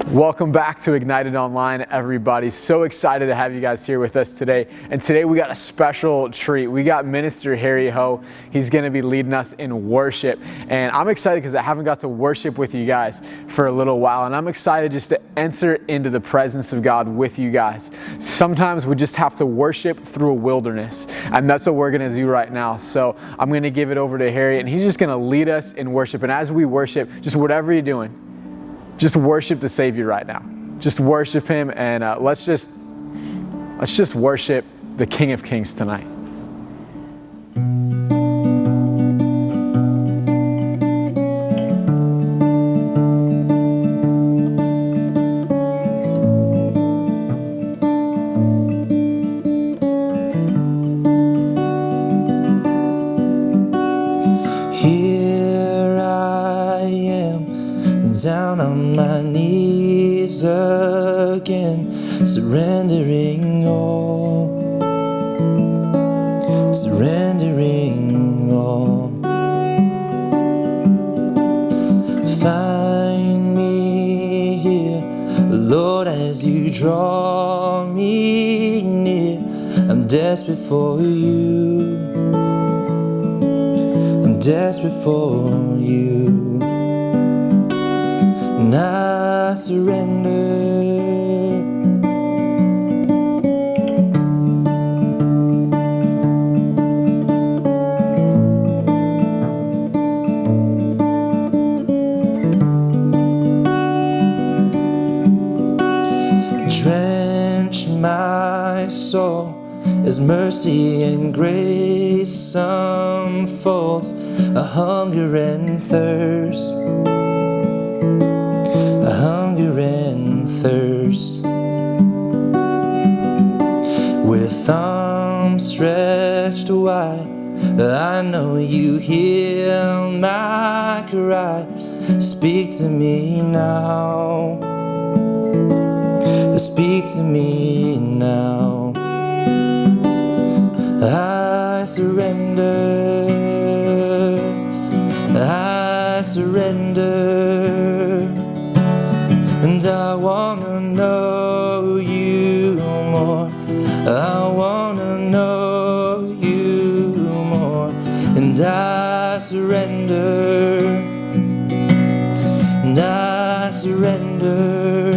Welcome back to Ignited Online, everybody. So excited to have you guys here with us today. And today we got a special treat. We got Minister Harry Ho. He's going to be leading us in worship. And I'm excited because I haven't got to worship with you guys for a little while. And I'm excited just to enter into the presence of God with you guys. Sometimes we just have to worship through a wilderness. And that's what we're going to do right now. So I'm going to give it over to Harry, and he's just going to lead us in worship. And as we worship, just whatever you're doing, just worship the Savior right now. Just worship Him, and let's just worship the King of Kings tonight. Here I am, down on my knees again, surrendering all, surrendering all. Find me here, Lord, as you draw me near. I'm desperate for you, I'm desperate for you. And I surrender. Drench my soul as mercy and grace unfolds, a hunger and thirst, a hunger and thirst. With arms stretched wide, I know you hear my cry. Speak to me now, speak to me now. I surrender, I surrender. And I wanna know you more, I wanna know you more. And I surrender, and I surrender.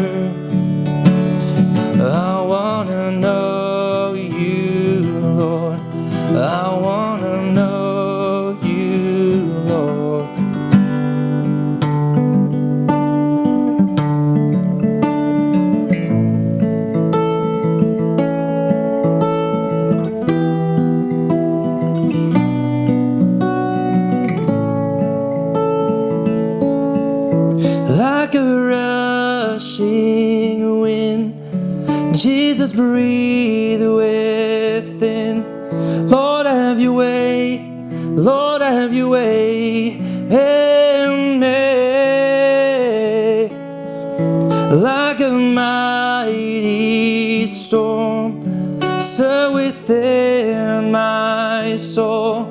I wanna know you, Lord, I wanna know you, Lord. Like a rushing wind, Jesus, breathe within. Lord, have your way, Lord, have your way in me. Like a mighty storm, stir within my soul.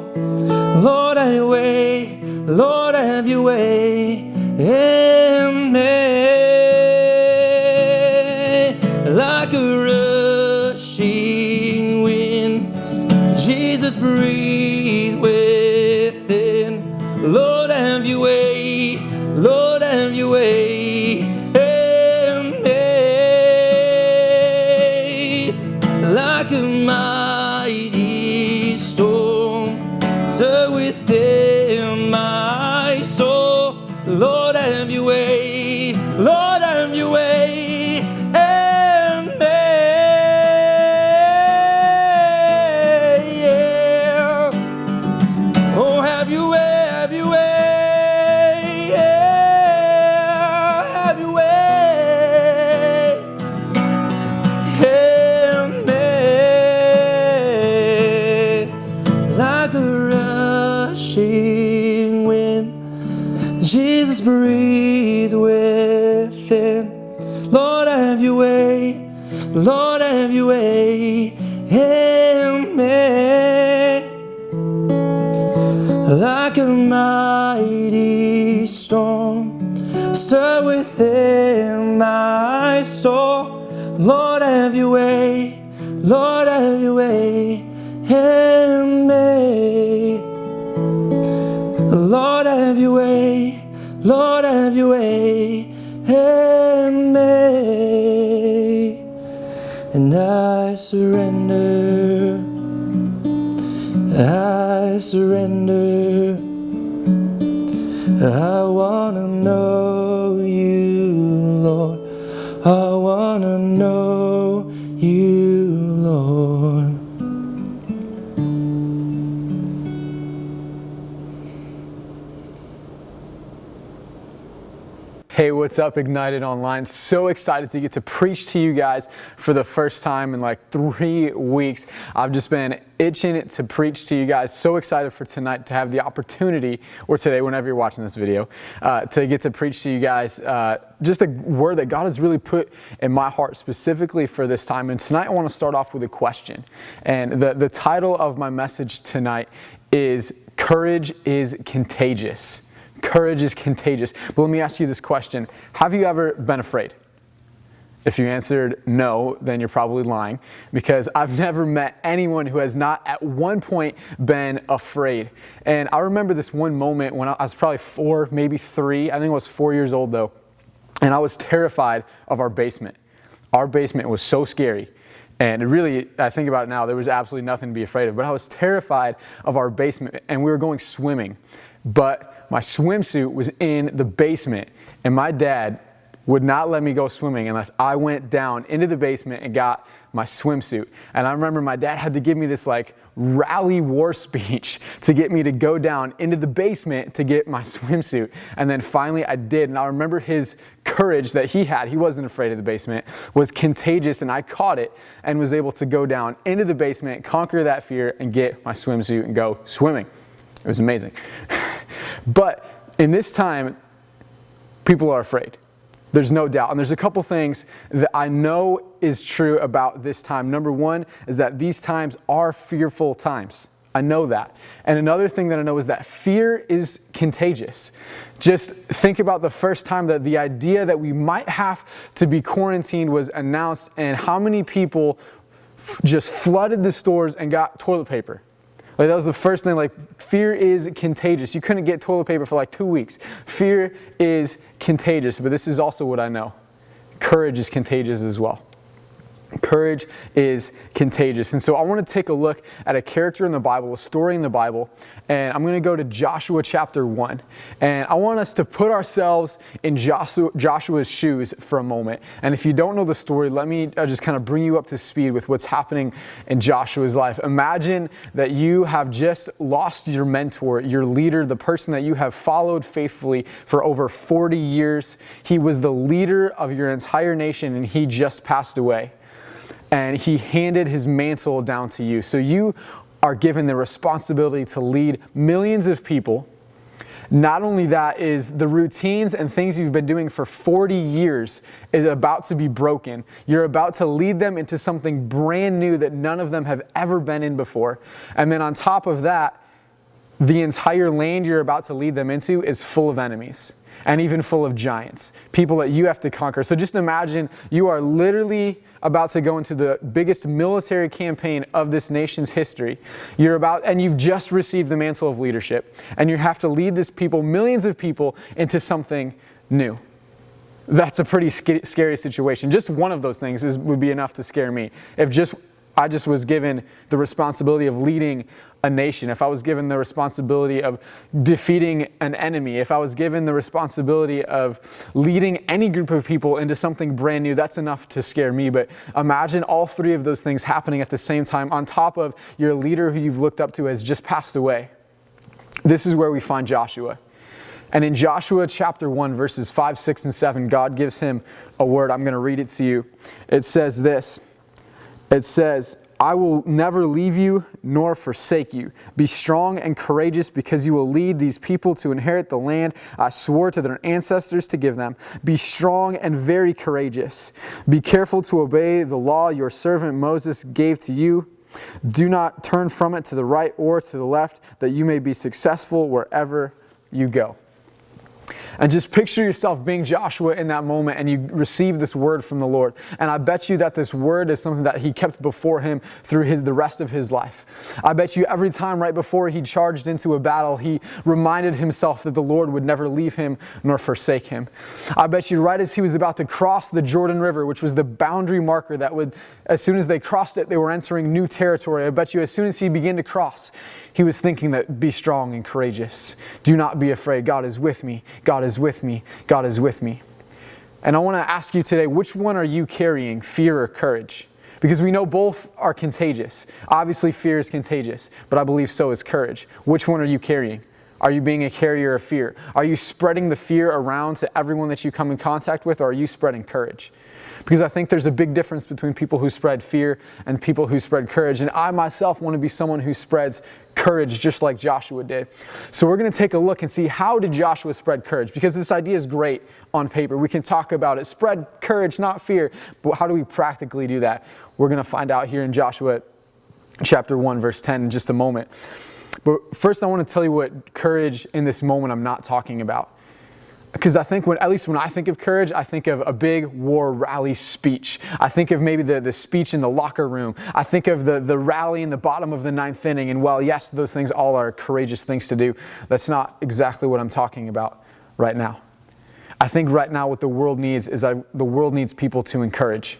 Lord, have your way, Lord, have your way in me. Like a rushing wind, Jesus, breathe within. Lord, have your way, Lord, have your way in me. Like a mighty storm, stir within my soul. Lord, have your way, Lord, have your way in me. Yeah. Oh, have your way, have your way, yeah. Have your way in me. Like a rushing wind, Jesus, breathe within. Lord, have your way, Lord, have your way in me. Like a mighty storm, stir within my soul. Lord, have your way. Lord, have your way in me. Lord, have your way. Lord, have your way in me. And I surrender. I surrender. I wanna know you, Lord. I wanna know you, Lord. Hey, what's up, Ignited Online? So excited to get to preach to you guys for the first time in like 3 weeks. I've just been itching to preach to you guys. So excited for tonight to have the opportunity, or today, whenever you're watching this video, to get to preach to you guys just a word that God has really put in my heart specifically for this time. And tonight I want to start off with a question. And the title of my message tonight is Courage is Contagious. Courage is contagious. But let me ask you this question. Have you ever been afraid? If you answered no, then you're probably lying, because I've never met anyone who has not at one point been afraid. And I remember this one moment when I was probably 4, maybe 3. I think I was 4 years old though. And I was terrified of our basement. Our basement was so scary. And really, I think about it now, there was absolutely nothing to be afraid of. But I was terrified of our basement, and we were going swimming. But my swimsuit was in the basement, and my dad would not let me go swimming unless I went down into the basement and got my swimsuit. And I remember my dad had to give me this like rally war speech to get me to go down into the basement to get my swimsuit. And then finally I did. And I remember his courage that he had, he wasn't afraid of the basement, was contagious, and I caught it and was able to go down into the basement, conquer that fear, and get my swimsuit and go swimming. It was amazing. But in this time, people are afraid. There's no doubt. And there's a couple things that I know is true about this time. Number one is that these times are fearful times. I know that. And another thing that I know is that fear is contagious. Just think about the first time that the idea that we might have to be quarantined was announced, and how many people just flooded the stores and got toilet paper. Like, that was the first thing. Like, fear is contagious. You couldn't get toilet paper for like 2 weeks. Fear is contagious, but this is also what I know. Courage is contagious as well. Courage is contagious. And so I want to take a look at a character in the Bible, a story in the Bible, and I'm going to go to Joshua chapter 1. And I want us to put ourselves in Joshua's shoes for a moment. And if you don't know the story, let me just kind of bring you up to speed with what's happening in Joshua's life. Imagine that you have just lost your mentor, your leader, the person that you have followed faithfully for over 40 years. He was the leader of your entire nation, and he just passed away. And he handed his mantle down to you. So you are given the responsibility to lead millions of people. Not only that, is the routines and things you've been doing for 40 years is about to be broken. You're about to lead them into something brand new that none of them have ever been in before. And then on top of that, the entire land you're about to lead them into is full of enemies. And even full of giants, people that you have to conquer. So just imagine you are literally about to go into the biggest military campaign of this nation's history. And you've just received the mantle of leadership, and you have to lead this people, millions of people, into something new. That's a pretty scary situation. Just one of those things would be enough to scare me. If I just was given the responsibility of leading a nation, if I was given the responsibility of defeating an enemy, if I was given the responsibility of leading any group of people into something brand new, that's enough to scare me. But imagine all three of those things happening at the same time, on top of your leader who you've looked up to has just passed away. This is where we find Joshua. And in Joshua chapter 1, verses 5, 6, and 7, God gives him a word. I'm going to read it to you. It says this. It says, I will never leave you nor forsake you. Be strong and courageous, because you will lead these people to inherit the land I swore to their ancestors to give them. Be strong and very courageous. Be careful to obey the law your servant Moses gave to you. Do not turn from it to the right or to the left, that you may be successful wherever you go. And just picture yourself being Joshua in that moment, and you receive this word from the Lord. And I bet you that this word is something that he kept before him through the rest of his life. I bet you every time right before he charged into a battle, he reminded himself that the Lord would never leave him nor forsake him. I bet you right as he was about to cross the Jordan River, which was the boundary marker that would, as soon as they crossed it, they were entering new territory. I bet you as soon as he began to cross, he was thinking that be strong and courageous. Do not be afraid. God is with me. God is with me. God is with me. And I want to ask you today, which one are you carrying, fear or courage? Because we know both are contagious. Obviously, fear is contagious, but I believe so is courage. Which one are you carrying? Are you being a carrier of fear? Are you spreading the fear around to everyone that you come in contact with, or are you spreading courage? Because I think there's a big difference between people who spread fear and people who spread courage. And I myself want to be someone who spreads courage just like Joshua did. So we're going to take a look and see, how did Joshua spread courage? Because this idea is great on paper. We can talk about it. Spread courage, not fear. But how do we practically do that? We're going to find out here in Joshua chapter 1, verse 10 in just a moment. But first I want to tell you what courage in this moment I'm not talking about. Because I think at least when I think of courage, I think of a big war rally speech. I think of maybe the speech in the locker room. I think of the rally in the bottom of the ninth inning. And while yes, those things all are courageous things to do, that's not exactly what I'm talking about right now. I think right now what the world needs is the world needs people to encourage.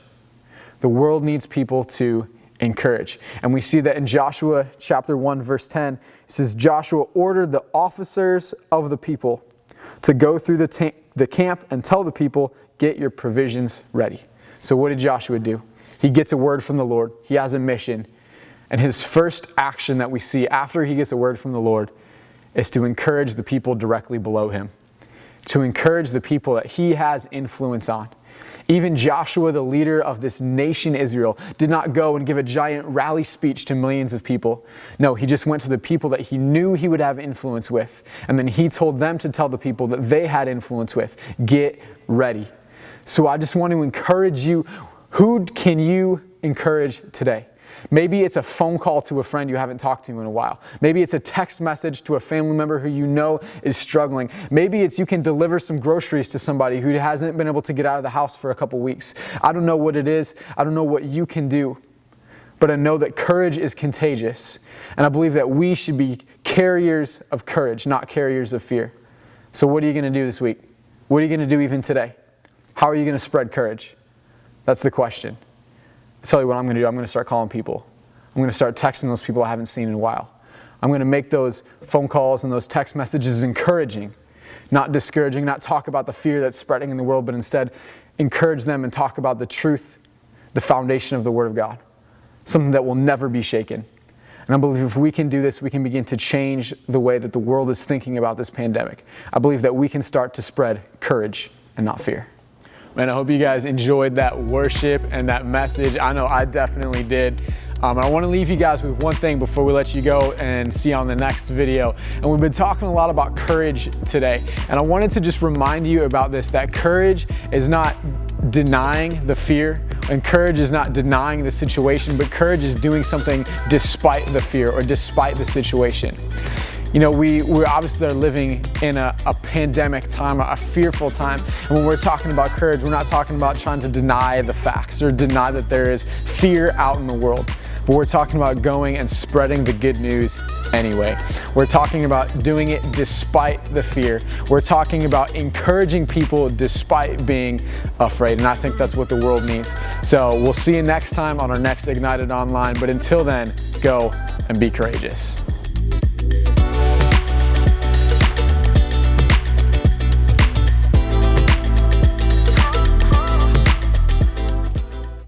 The world needs people to encourage. And we see that in Joshua chapter 1, verse 10, it says, Joshua ordered the officers of the people to go through the camp and tell the people, get your provisions ready. So what did Joshua do? He gets a word from the Lord. He has a mission. And his first action that we see after he gets a word from the Lord is to encourage the people directly below him, to encourage the people that he has influence on. Even Joshua, the leader of this nation Israel, did not go and give a giant rally speech to millions of people. No, he just went to the people that he knew he would have influence with. And then he told them to tell the people that they had influence with, get ready. So I just want to encourage you. Who can you encourage today? Maybe it's a phone call to a friend you haven't talked to in a while. Maybe it's a text message to a family member who you know is struggling. Maybe it's you can deliver some groceries to somebody who hasn't been able to get out of the house for a couple weeks. I don't know what it is. I don't know what you can do. But I know that courage is contagious. And I believe that we should be carriers of courage, not carriers of fear. So what are you going to do this week? What are you going to do even today? How are you going to spread courage? That's the question. I'll tell you what I'm going to do. I'm going to start calling people. I'm going to start texting those people I haven't seen in a while. I'm going to make those phone calls and those text messages encouraging, not discouraging, not talk about the fear that's spreading in the world, but instead encourage them and talk about the truth, the foundation of the Word of God, something that will never be shaken. And I believe if we can do this, we can begin to change the way that the world is thinking about this pandemic. I believe that we can start to spread courage and not fear. Man, I hope you guys enjoyed that worship and that message. I know I definitely did. I want to leave you guys with one thing before we let you go and see you on the next video. And we've been talking a lot about courage today. And I wanted to just remind you about this, that courage is not denying the fear, and courage is not denying the situation, but courage is doing something despite the fear or despite the situation. You know, we're obviously living in a pandemic time, a fearful time. And when we're talking about courage, we're not talking about trying to deny the facts or deny that there is fear out in the world. But we're talking about going and spreading the good news anyway. We're talking about doing it despite the fear. We're talking about encouraging people despite being afraid. And I think that's what the world needs. So we'll see you next time on our next Ignited Online. But until then, go and be courageous.